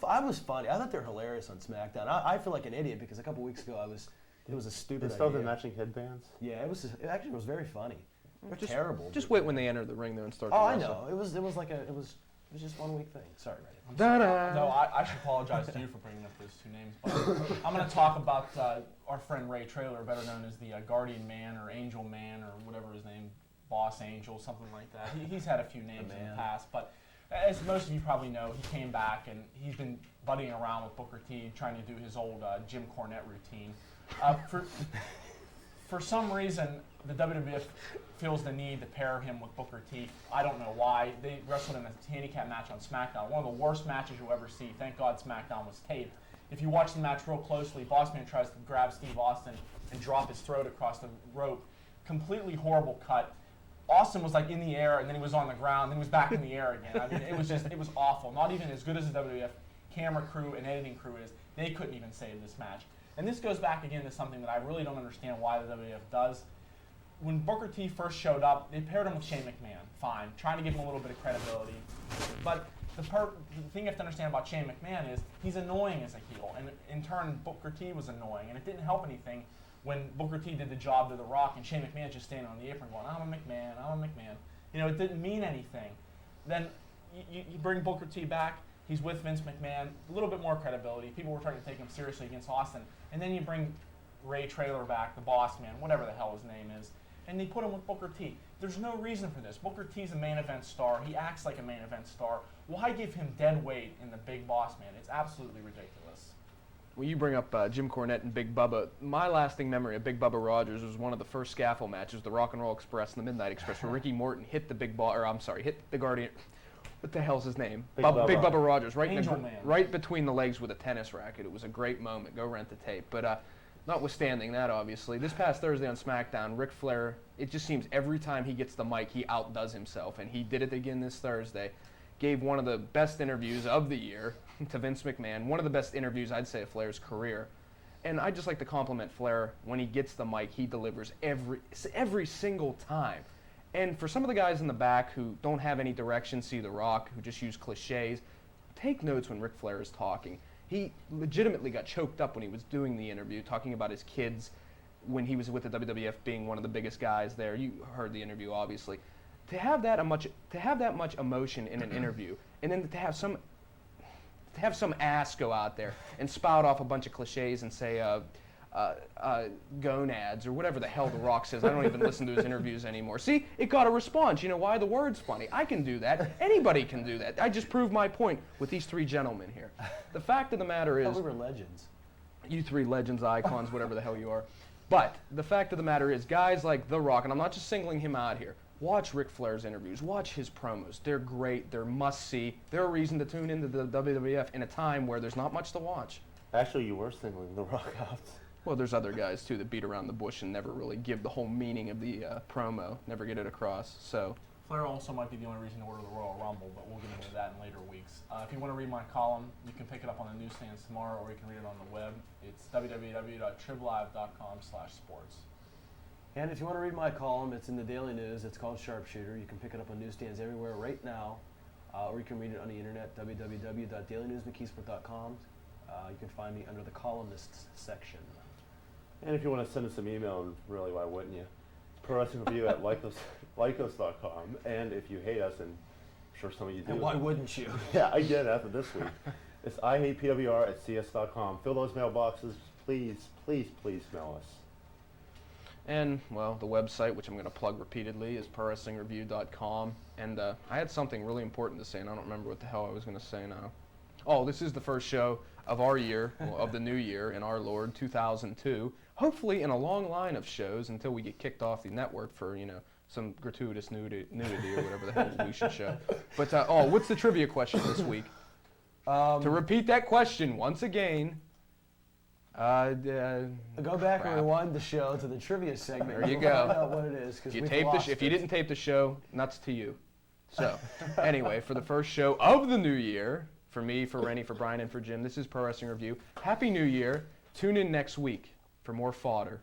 I was funny. I thought they were hilarious on SmackDown. I feel like an idiot because a couple weeks ago it was a stupid They still have idea. the matching headbands? Yeah, it was very funny. They're terrible. Just wait when they enter the ring though and start. Oh, to I wrestle. know. It was just 1 week thing. Sorry, Randy. No, I should apologize to you for bringing up those two names. But I'm going to talk about our friend Ray Traylor, better known as the Guardian Man or Angel Man or whatever his name, Boss Angel, something like that. He's had a few names in the past, but as most of you probably know, he came back and he's been buddying around with Booker T, trying to do his old Jim Cornette routine. For some reason, the WWF feels the need to pair him with Booker T. I don't know why. They wrestled in a handicap match on SmackDown, one of the worst matches you'll ever see. Thank God SmackDown was taped. If you watch the match real closely, Bossman tries to grab Steve Austin and drop his throat across the rope. Completely horrible cut. Austin was like in the air, and then he was on the ground, then he was back in the air again. I mean, it was awful. Not even as good as the WWF camera crew and editing crew is. They couldn't even save this match. And this goes back again to something that I really don't understand why the WWF does. When Booker T first showed up, they paired him with Shane McMahon. Fine, trying to give him a little bit of credibility. But the thing you have to understand about Shane McMahon is he's annoying as a heel, and in turn Booker T was annoying, and it didn't help anything when Booker T did the job to The Rock and Shane McMahon just standing on the apron going, I'm a McMahon, I'm a McMahon. You know, it didn't mean anything. Then you bring Booker T back, He's with Vince McMahon, a little bit more credibility. People were trying to take him seriously against Austin. And then you bring Ray Traylor back, the Bossman, whatever the hell his name is, and they put him with Booker T. There's no reason for this. Booker T's a main event star. He acts like a main event star. Why give him dead weight in the Big Bossman? It's absolutely ridiculous. Well, you bring up Jim Cornette and Big Bubba. My lasting memory of Big Bubba Rogers was one of the first scaffold matches, the Rock and Roll Express and the Midnight Express, where Ricky Morton hit the hit the Guardian. What the hell's his name? Big Bubba. Big Bubba Rogers, Angel Man. right between the legs with a tennis racket. It was a great moment. Go rent the tape. But notwithstanding that, obviously, this past Thursday on SmackDown, Ric Flair, it just seems every time he gets the mic, he outdoes himself. And he did it again this Thursday. Gave one of the best interviews of the year to Vince McMahon. One of the best interviews, I'd say, of Flair's career. And I'd just like to compliment Flair. When he gets the mic, he delivers every single time. And for some of the guys in the back who don't have any direction, see The Rock, who just use cliches, take notes when Ric Flair is talking. He legitimately got choked up when he was doing the interview, talking about his kids when he was with the WWF, being one of the biggest guys there. You heard the interview, obviously. To have that much emotion in an interview, and then to have some ass go out there and spout off a bunch of cliches and say gonads or whatever the hell The Rock says. I don't even listen to his interviews anymore. See, it got a response. You know why? The word's funny. I can do that. Anybody can do that. I just proved my point with these three gentlemen here. The fact of the matter I is, thought we were legends. you three legends, icons, whatever the hell you are. But the fact of the matter is, guys like The Rock, and I'm not just singling him out here, watch Ric Flair's interviews. Watch his promos. They're great. They're must-see. They're a reason to tune into the WWF in a time where there's not much to watch. Actually, you were singling The Rock out. Well, there's other guys, too, that beat around the bush and never really give the whole meaning of the promo, never get it across. So, Flair also might be the only reason to order the Royal Rumble, but we'll get into that in later weeks. If you want to read my column, you can pick it up on the newsstands tomorrow, or you can read it on the web. It's www.triblive.com/sports. And if you want to read my column, it's in the Daily News. It's called Sharpshooter. You can pick it up on newsstands everywhere right now, or you can read it on the internet, www.dailynewsmckeesport.com. You can find me under the columnists section. And if you want to send us some email, and really, why wouldn't you? Pro Wrestling Review at lycos.com. And if you hate us, and I'm sure some of you do. And why wouldn't you? Yeah, I get it after this week. It's ihatepwr@cs.com. Fill those mailboxes. Please, please, please mail us. and, well, the website, which I'm going to plug repeatedly, is prowrestlingreview.com. And I had something really important to say, and I don't remember what the hell I was going to say now. Oh, this is the first show of our year, well, of the new year, in our Lord, 2002. Hopefully in a long line of shows until we get kicked off the network for, you know, some gratuitous nudity or whatever the hell we should show. But, what's the trivia question this week? To repeat that question once again, Go back and rewind the show to the trivia segment. There you We'll go. Find out what it is. If you didn't tape the show, nuts to you. So, anyway, for the first show of the new year, for me, for Rennie, for Brian, and for Jim, this is Pro Wrestling Review. Happy New Year. Tune in next week for more fodder.